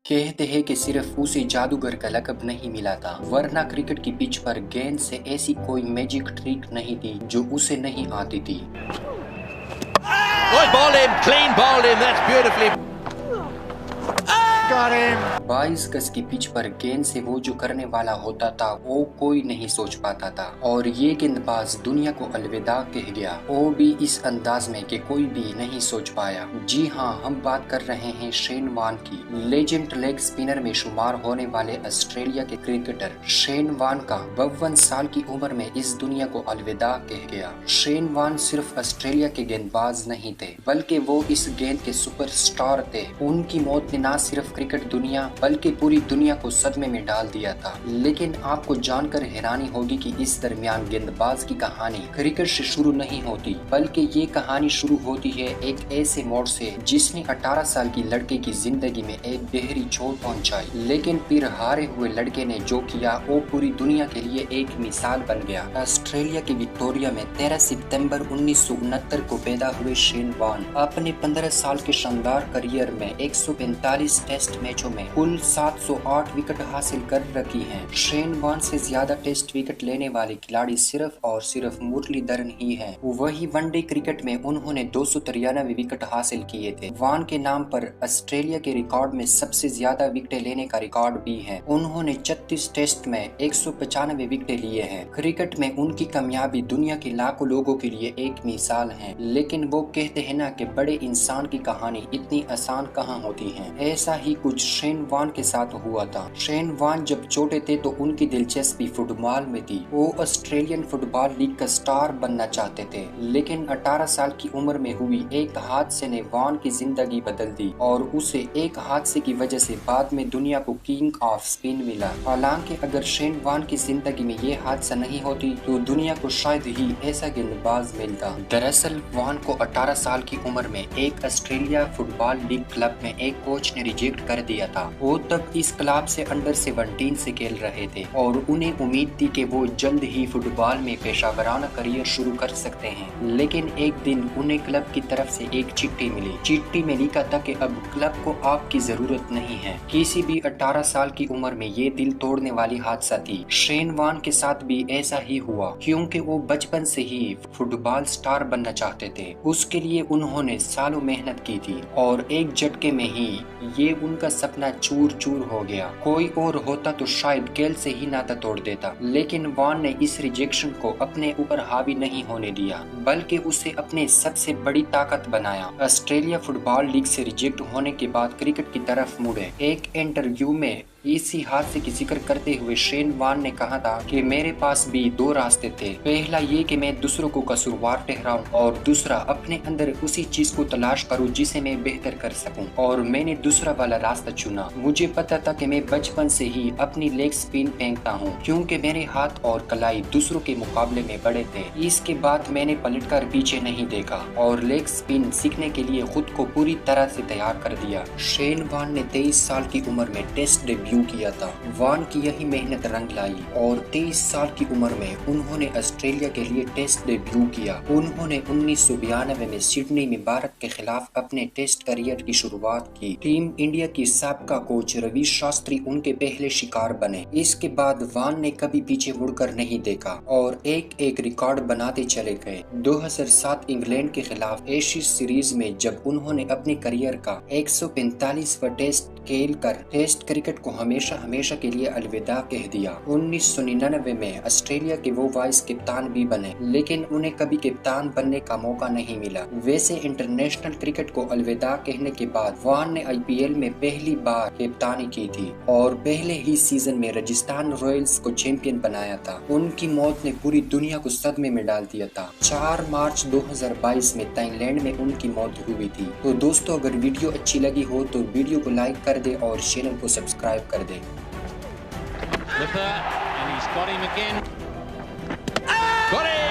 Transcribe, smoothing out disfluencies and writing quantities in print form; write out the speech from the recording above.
कहते हैं कि सिर्फ उसे जादूगर का लक़ब नहीं मिला था, वरना क्रिकेट की पिच पर गेंद से ऐसी कोई मैजिक ट्रिक नहीं थी जो उसे नहीं आती थी। Ball in, clean ball in, that's beautifully. 22 गज की पिच पर गेंद से वो जो करने वाला होता था वो कोई नहीं सोच पाता था, और ये गेंदबाज दुनिया को अलविदा कह गया, वो भी इस अंदाज में कि कोई भी नहीं सोच पाया। जी हाँ, हम बात कर रहे हैं शेन वॉर्न की। लेजेंड लेग स्पिनर में शुमार होने वाले ऑस्ट्रेलिया के क्रिकेटर शेन वॉर्न का 52 साल की उम्र में इस दुनिया को अलविदा कह गया। शेन वॉर्न सिर्फ ऑस्ट्रेलिया के गेंदबाज नहीं थे, बल्कि वो इस गेंद के सुपरस्टार थे। उनकी मौत ने न सिर्फ क्रिकेट दुनिया बल्कि पूरी दुनिया को सदमे में डाल दिया था। लेकिन आपको जानकर हैरानी होगी कि इस दरमियान गेंदबाज की कहानी क्रिकेट से शुरू नहीं होती, बल्कि ये कहानी शुरू होती है एक ऐसे मोड़ से जिसने 18 साल की लड़के की जिंदगी में एक गहरी चोट पहुंचाई। लेकिन फिर हारे हुए लड़के ने जो किया वो पूरी दुनिया के लिए एक मिसाल बन गया। ऑस्ट्रेलिया की विक्टोरिया में 13 सितंबर 1969 को पैदा हुए शेन वॉर्न अपने 15 साल के शानदार करियर में 145 टेस्ट मैचों में कुल 708 विकेट हासिल कर रखी हैं। शेन वॉर्न से ज्यादा टेस्ट विकेट लेने वाले खिलाड़ी सिर्फ और सिर्फ मुरलीधरन ही हैं। वही वनडे क्रिकेट में उन्होंने 293 विकेट हासिल किए थे। वॉर्न के नाम पर ऑस्ट्रेलिया के रिकॉर्ड में सबसे ज्यादा विकेट लेने का रिकॉर्ड भी है। उन्होंने 36 टेस्ट में 195 विकेट लिए हैं। क्रिकेट में उनकी कामयाबी दुनिया के लाखों लोगों के लिए एक मिसाल है। लेकिन वो कहते हैं ना कि बड़े इंसान की कहानी इतनी आसान कहाँ होती है। ऐसा ही कुछ शेन वॉर्न के साथ हुआ था। शेन वॉर्न जब छोटे थे तो उनकी दिलचस्पी फुटबॉल में थी। वो ऑस्ट्रेलियन फुटबॉल लीग का स्टार बनना चाहते थे, लेकिन 18 साल की उम्र में हुई एक हादसे ने वॉर्न की जिंदगी बदल दी, और उसे एक हादसे की वजह से बाद में दुनिया को किंग ऑफ स्पिन मिला। हालांकि अगर शेन वॉर्न की जिंदगी में ये हादसा नहीं होती तो दुनिया को शायद ही ऐसा गेंदबाज मिलता। दरअसल वॉर्न को 18 साल की उम्र में एक ऑस्ट्रेलिया फुटबॉल लीग क्लब में एक कोच ने रिजेक्ट कर दिया था। वो तब इस क्लब से अंडर 17 से खेल रहे थे और उन्हें उम्मीद थी कि वो जल्द ही फुटबॉल में पेशेवराना करियर शुरू कर सकते हैं। लेकिन एक दिन उन्हें क्लब की तरफ से एक चिट्ठी मिली। चिट्ठी में लिखा था कि अब क्लब को आपकी जरूरत नहीं है। किसी भी 18 साल की उम्र में ये दिल तोड़ने वाली हादसा थी। शेन वॉर्न के साथ भी ऐसा ही हुआ, क्योंकि वो बचपन से ही फुटबॉल स्टार बनना चाहते थे। उसके लिए उन्होंने सालों मेहनत की थी और एक झटके में ही ये उनका सपना चूर चूर हो गया। कोई और होता तो शायद खेल से ही नाता तोड़ देता, लेकिन वॉर्न ने इस रिजेक्शन को अपने ऊपर हावी नहीं होने दिया, बल्कि उसे अपने सबसे बड़ी ताकत बनाया। ऑस्ट्रेलिया फुटबॉल लीग से रिजेक्ट होने के बाद क्रिकेट की तरफ मुड़े। एक इंटरव्यू में इसी हादसे की जिक्र करते हुए शेन वॉर्न ने कहा था कि मेरे पास भी दो रास्ते थे। पहला ये कि मैं दूसरों को कसूरवार ठहराऊं, और दूसरा अपने अंदर उसी चीज को तलाश करूं जिसे मैं बेहतर कर सकूं, और मैंने दूसरा वाला रास्ता चुना। मुझे पता था कि मैं बचपन से ही अपनी लेग स्पिन फेंकता हूं, क्योंकि मेरे हाथ और कलाई दूसरों के मुकाबले में बड़े थे। इसके बाद मैंने पलटकर पीछे नहीं देखा और लेग स्पिन सीखने के लिए खुद को पूरी तरह से तैयार कर दिया। शेन वॉर्न ने 23 साल की उम्र में टेस्ट डेब्यू किया था। वॉर्न की यही मेहनत रंग लाई और 23 साल की उम्र में उन्होंने ऑस्ट्रेलिया के लिए टेस्ट डेब्यू किया। उन्होंने 1992 में सिडनी में भारत के खिलाफ अपने टेस्ट करियर की शुरुआत की। टीम इंडिया की साबका कोच रवि शास्त्री उनके पहले शिकार बने। इसके बाद वॉर्न ने कभी पीछे मुड़कर नहीं देखा और एक एक रिकॉर्ड बनाते चले गए। 2007 इंग्लैंड के खिलाफ एशिज सीरीज में जब उन्होंने अपने करियर का 145वां टेस्ट खेल कर टेस्ट क्रिकेट को हमेशा हमेशा के लिए अलविदा कह दिया। 1999 में ऑस्ट्रेलिया के वो वाइस कप्तान भी बने, लेकिन उन्हें कभी कप्तान बनने का मौका नहीं मिला। वैसे इंटरनेशनल क्रिकेट को अलविदा कहने के बाद वॉर्न ने IPL में पहली बार कप्तानी की थी और पहले ही सीजन में राजस्थान रॉयल्स को चैंपियन बनाया था। उनकी मौत ने पूरी दुनिया को सदमे में डाल दिया था। 4 मार्च 2022 में थाईलैंड में उनकी मौत हुई थी। तो दोस्तों, अगर वीडियो अच्छी लगी हो तो वीडियो को लाइक कर दे और चैनल को सब्सक्राइब कर दे। And he's got him again. Got him!